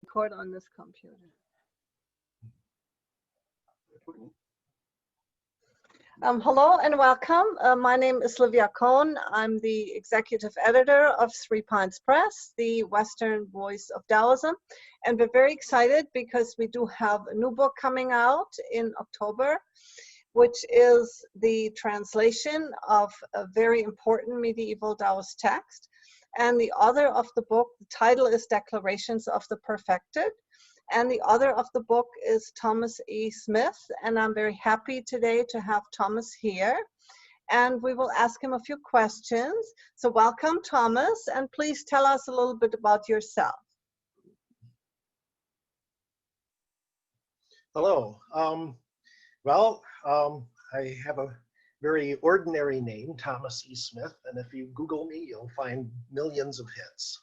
record on this computer. Hello and welcome. My name is LIVIA KOHN. I'm the executive editor of Three Pines Press, the Western voice of Taoism. And we're very excited because we do have a new book coming out in October, which is the translation of a very important medieval Taoist text. And the author of the book, the title is Declarations of the Perfected. And the author of the book is Thomas E. Smith. And I'm very happy today to have Thomas here. And we will ask him a few questions. So welcome, Thomas, and please tell us a little bit about yourself. Hello. I have a very ordinary name, Thomas E. Smith, and if you Google me, you'll find millions of hits.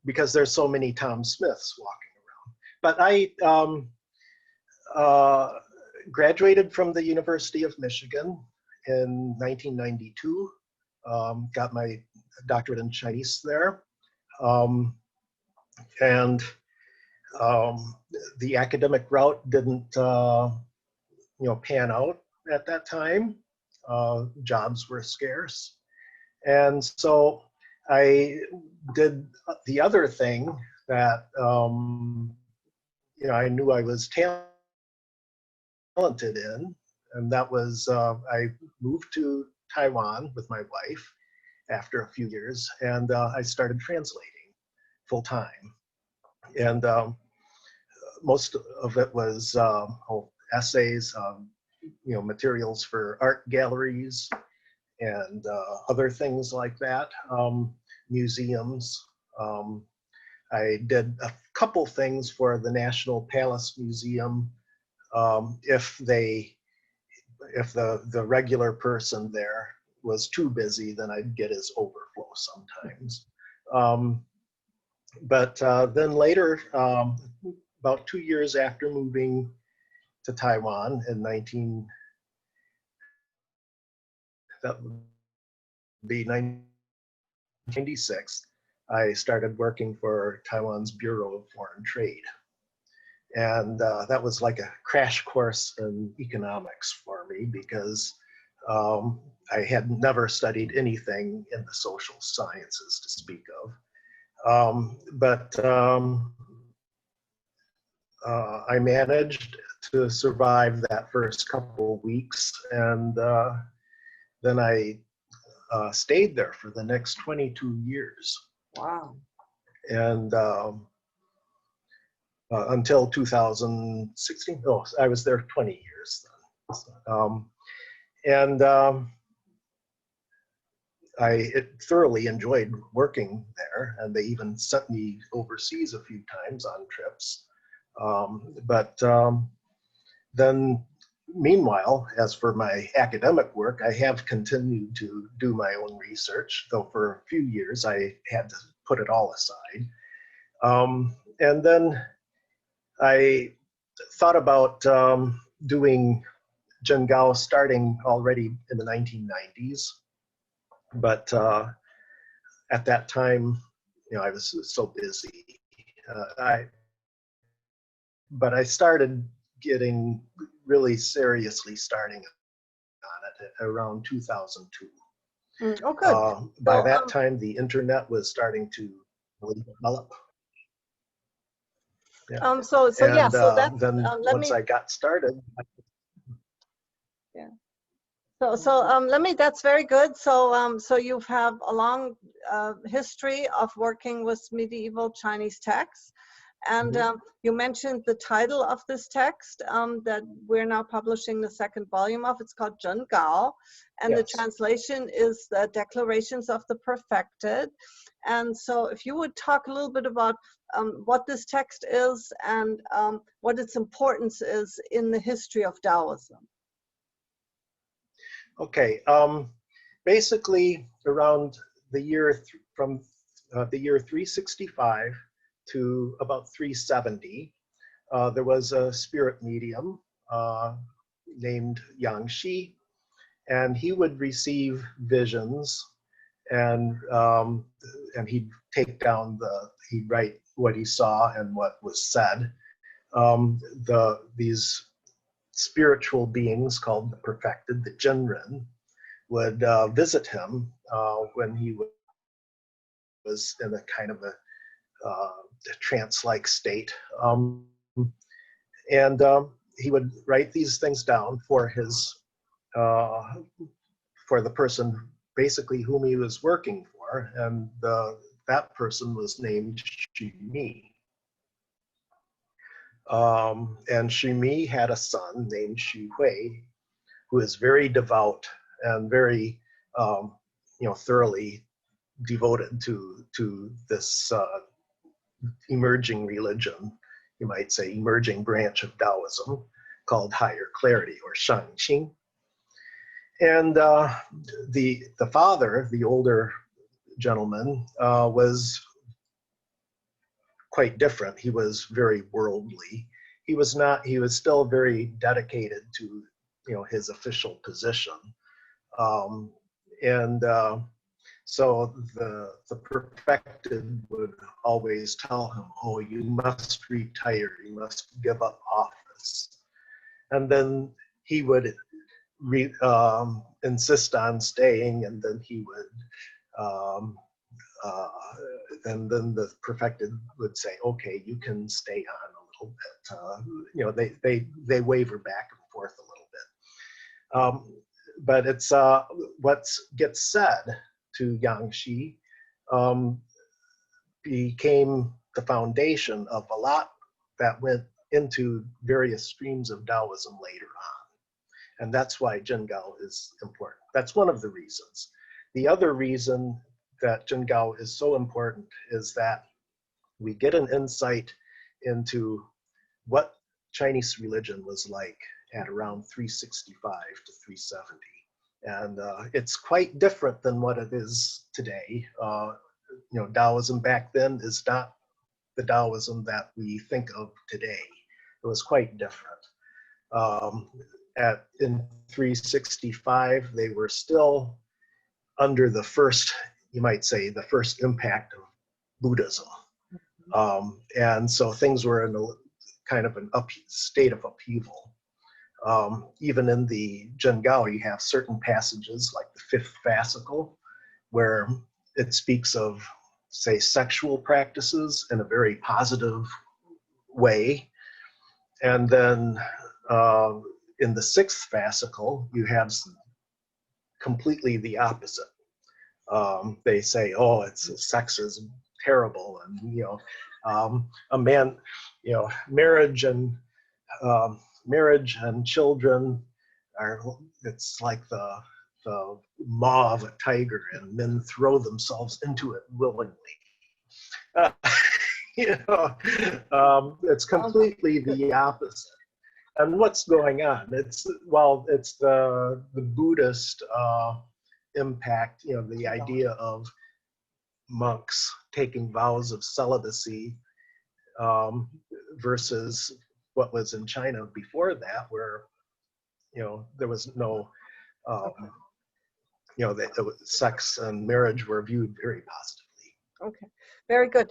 Because there's so many Tom Smiths walking around. But I graduated from the University of Michigan in 1992, got my doctorate in Chinese there. The academic route didn't pan out at that time. Jobs were scarce. And so I did the other thing that I knew I was talented in, and that was I moved to Taiwan with my wife after a few years, and I started translating full time. And most of it was essays, materials for art galleries, and other things like that, museums. I did a couple things for the National Palace Museum. If the regular person there was too busy, then I'd get his overflow sometimes. Then later, about 2 years after moving to Taiwan in 1996, I started working for Taiwan's Bureau of Foreign Trade. And that was like a crash course in economics for me because I had never studied anything in the social sciences to speak of. I managed to survive that first couple of weeks, and then I stayed there for the next 22 years. Wow. And until 2016, I was there 20 years then. I thoroughly enjoyed working there, and they even sent me overseas a few times on trips. Then meanwhile, as for my academic work, I have continued to do my own research, though for a few years I had to put it all aside. And then I thought about doing Jun Gao starting already in the 1990s. But at that time, I was so busy. But I started getting really seriously starting on it around 2002. Oh, good. By that time, the internet was starting to really develop. Yeah. Once I got started. Yeah. That's very good. So you have a long history of working with medieval Chinese texts. And you mentioned the title of this text that we're now publishing the second volume of. It's called Jun Gao, and yes. The translation is the Declarations of the Perfected. And so if you would talk a little bit about what this text is and what its importance is in the history of Taoism. Okay, basically around the year from the year 365 to about 370, there was a spirit medium named Yang Shi, and he would receive visions and he'd take down he'd write what he saw and what was said. These spiritual beings called the perfected, the Jinren, would visit him when he was in a kind of a trance-like state. And he would write these things down for the person basically whom he was working for, and that person was named Shimi. And Shimi had a son named Xu Hui, who is very devout and very, thoroughly devoted to this emerging religion, you might say, emerging branch of Taoism called higher clarity, or Shangqing. And the father, the older gentleman, was quite different. He was very worldly. He was still very dedicated to, his official position. So the perfected would always tell him, oh, you must retire, you must give up office. And then he would insist on staying, and then he would, and then the perfected would say, okay, you can stay on a little bit. They waver back and forth a little bit. But it's what gets said to Yangshi became the foundation of a lot that went into various streams of Taoism later on. And that's why Jun Gao is important. That's one of the reasons. The other reason that Jun Gao is so important is that we get an insight into what Chinese religion was like at around 365 to 370. And it's quite different than what it is today. Taoism back then is not the Taoism that we think of today. It was quite different. In 365, they were still under the first, you might say, the first impact of Buddhism. And so things were in a kind of an state of upheaval. Even in the Jun Gao, you have certain passages like the fifth fascicle, where it speaks of, say, sexual practices in a very positive way. And then in the sixth fascicle, you have completely the opposite. They say, oh, sex is terrible, and a man, marriage and children it's like the maw of a tiger, and men throw themselves into it willingly. It's completely the opposite. And what's going on? It's the Buddhist impact, the idea of monks taking vows of celibacy versus what was in China before that, where there was no sex and marriage were viewed very positively. Okay, very good.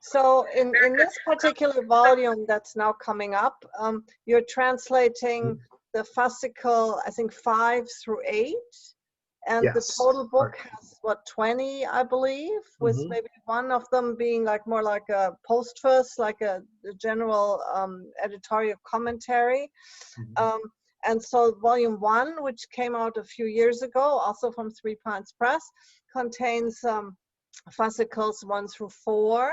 So in this particular volume that's now coming up, you're translating the fascicle, I think 5 through 8, and Yes. the total book has, what, 20, I believe, with maybe one of them being more like a postface, like a general editorial commentary. And so volume 1, which came out a few years ago, also from 3 Pines Press, contains fascicles 1 through 4,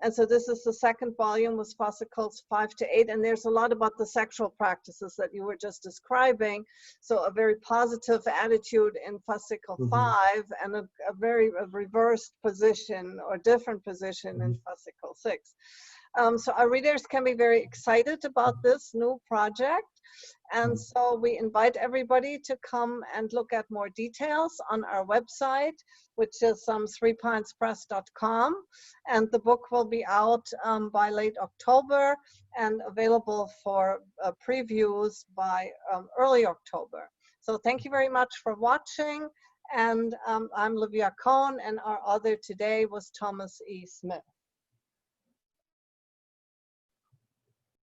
and so this is the second volume with fascicles 5 to 8, and there's a lot about the sexual practices that you were just describing. So a very positive attitude in fascicle 5, and a very reversed position or different position in fascicle 6. So our readers can be very excited about this new project. And so we invite everybody to come and look at more details on our website, which is 3pinespress.com. And the book will be out by late October and available for previews by early October. So thank you very much for watching. And I'm Livia KOHN, and our author today was Thomas E. Smith.